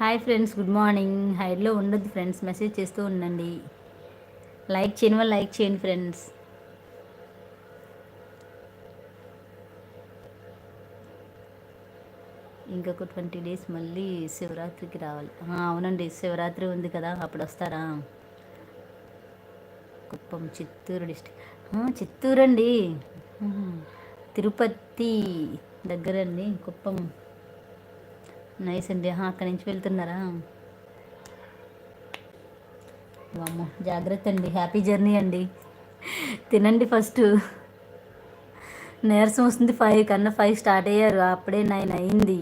Hi friends, good morning. హైడ్లో ఉండొద్దు friends, message చేస్తూ ఉండండి. లైక్ చేయని వాళ్ళు లైక్ చేయండి ఫ్రెండ్స్. ఇంకొక 20 డేస్ మళ్ళీ శివరాత్రికి రావాలి. అవునండి, శివరాత్రి ఉంది కదా, అప్పుడు వస్తారా? కుప్పం చిత్తూరు డిస్టిక్. చిత్తూరు అండి. తిరుపతి దగ్గరండి కుప్పం. నైస్ అండి. అక్కడి నుంచి వెళ్తున్నారా? వామ్మో, జాగ్రత్త అండి. హ్యాపీ జర్నీ అండి. తినండి ఫస్ట్. నీరసం వస్తుంది. 5 కన్నా 5 స్టార్ట్ అయ్యారు, అప్పుడే 9 అయింది.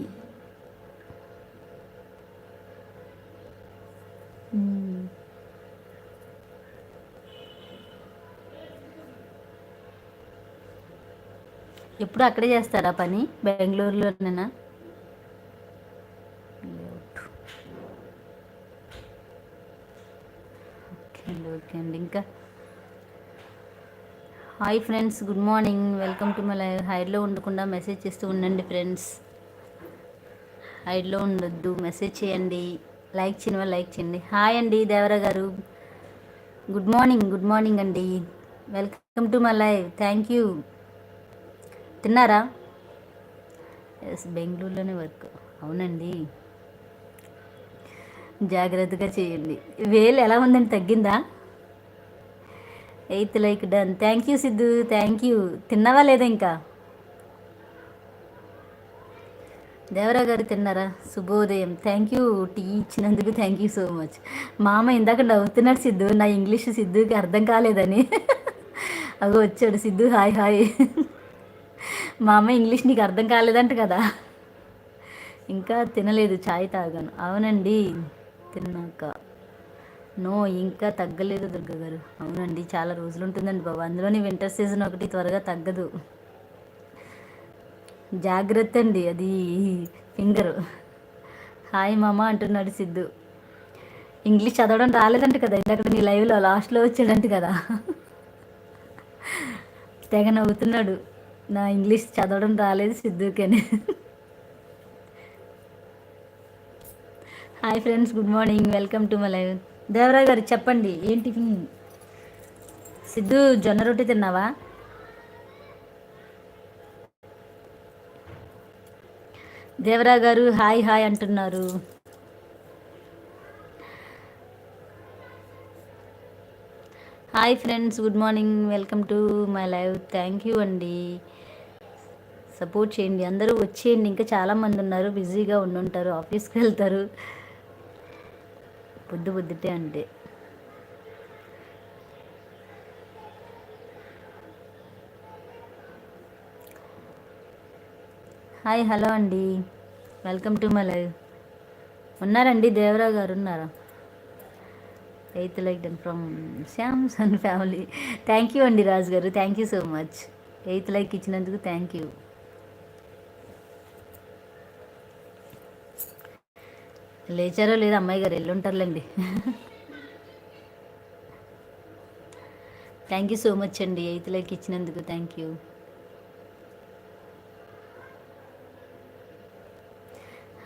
ఎప్పుడు అక్కడే చేస్తారా పని, బెంగళూరులోనేనా? ఓకే అండి, ఓకే అండి. ఇంకా hi friends, good morning, welcome to my live. హైడ్లో ఉండకుండా మెసేజ్ చేస్తూ ఉండండి ఫ్రెండ్స్. హైడ్లో ఉండొద్దు, మెసేజ్ చేయండి. లైక్ చేయని వాళ్ళు లైక్ చేయండి. హాయ్ అండి దేవరా గారు, గుడ్ మార్నింగ్. గుడ్ మార్నింగ్ అండి, welcome to my live. Thank you. తిన్నారా? ఎస్, బెంగళూరులోనే వర్క్. అవునండి, జాగ్రత్తగా చేయండి. వేలు ఎలా ఉందండి, తగ్గిందా? 8th like done. Thank you Siddhu, thank you. తిన్నావా లేదా ఇంకా? దేవరా గారు తిన్నారా? శుభోదయం. థ్యాంక్ యూ టీ ఇచ్చినందుకు, థ్యాంక్ యూ సో మచ్. మా అమ్మ ఇందాక నవ్వుతున్నాడు సిద్ధు, నా ఇంగ్లీష్ సిద్ధుకి అర్థం కాలేదని. అగో వచ్చాడు సిద్ధు. Hi hi. మా అమ్మ ఇంగ్లీష్ నీకు అర్థం కాలేదంట కదా. ఇంకా తినలేదు, ఛాయ్ తాగాను. అవునండి, తిన్నాక. నో, ఇంకా తగ్గలేదు దుర్గా గారు. అవునండి, చాలా రోజులు ఉంటుందండి బాబు, అందులోని వింటర్ సీజన్ ఒకటి త్వరగా తగ్గదు. జాగ్రత్త అండి, అది ఫింగర్. హాయ్ మామ అంటున్నాడు సిద్ధు. ఇంగ్లీష్ చదవడం రాలేదంట కదా, ఇందాక నీ లైవ్లో లాస్ట్లో వచ్చాడంట కదా. తెగ నవ్వుతున్నాడు, నా ఇంగ్లీష్ చదవడం రాలేదు సిద్ధుకని. Hi friends, good morning, welcome to my live. Devara గారు చెప్పండి, ఏంటి సిద్ధు? జొన్న రొట్టె తిన్నావా? దేవరా గారు హాయ్ హాయ్ అంటున్నారు. Hi friends, good morning, welcome to my live. Thank you అండి, సపోర్ట్ చేయండి. అందరూ వచ్చేయండి, ఇంకా చాలామంది ఉన్నారు, బిజీగా ఉండుంటారు, ఆఫీస్కి వెళ్తారు. పొద్దుటే అంటే హాయ్ హలో అండి, వెల్కమ్ టు మై లైవ్. ఉన్నారండి, దేవరా గారు ఉన్నారా? 8th like done from Shyam's and family. Thank you అండి రాజు గారు, thank you so much. 8th like ఇచ్చినందుకు థ్యాంక్ యూ. లేచారో లేదా అమ్మాయి గారు, వెళ్ళుంటారులేండి. థ్యాంక్ యూ సో మచ్ అండి, 8th లైక్ ఇచ్చినందుకు థ్యాంక్ యూ.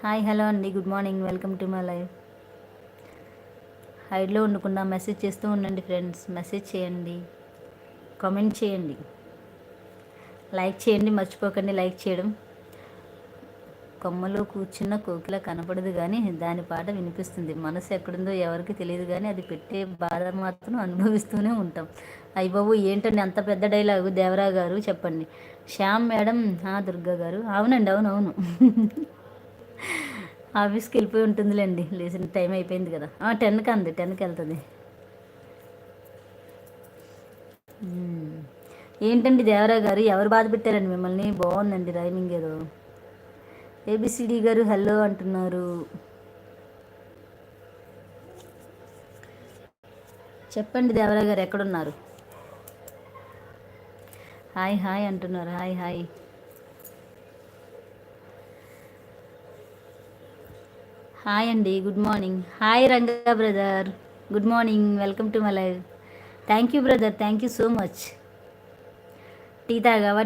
హాయ్ హలో అండి, good morning, welcome to my live. హైడ్లో ఉండకుండా మెసేజ్ చేస్తూ ఉండండి ఫ్రెండ్స్. మెసేజ్ చేయండి, కామెంట్ చేయండి, లైక్ చేయండి, మర్చిపోకండి లైక్ చేయడం. కొమ్మలో కూర్చున్న కోకిల కనపడదు కానీ దాని పాట వినిపిస్తుంది. మనసు ఎక్కడుందో ఎవరికి తెలియదు కానీ అది పెట్టే బాధ మాత్రం అనుభవిస్తూనే ఉంటాం. అయ్య బాబు, ఏంటండి అంత పెద్ద డైలాగు? దేవరా గారు చెప్పండి. శ్యామ్ మేడం, దుర్గా గారు. అవునండి, అవునవును. ఆఫీస్కి వెళ్ళిపోయి ఉంటుందిలేండి, లేచిన టైం అయిపోయింది కదా. 10కి అంది, 10కి వెళ్తుంది. ఏంటండి దేవరా గారు, ఎవరు బాధ పెట్టారండి మిమ్మల్ని? బాగుందండి రైమింగ్ ఏదో. ఏబిసిడి గారు హలో అంటున్నారు. చెప్పండి దేవరా గారు, ఎక్కడున్నారు? హాయ్ హాయ్ అంటున్నారు. Hi hi. హాయ్ అండి, good morning. Hi Ranga brother, good morning, welcome to my live. Thank you brother, thank you so much. Tea తాగావా?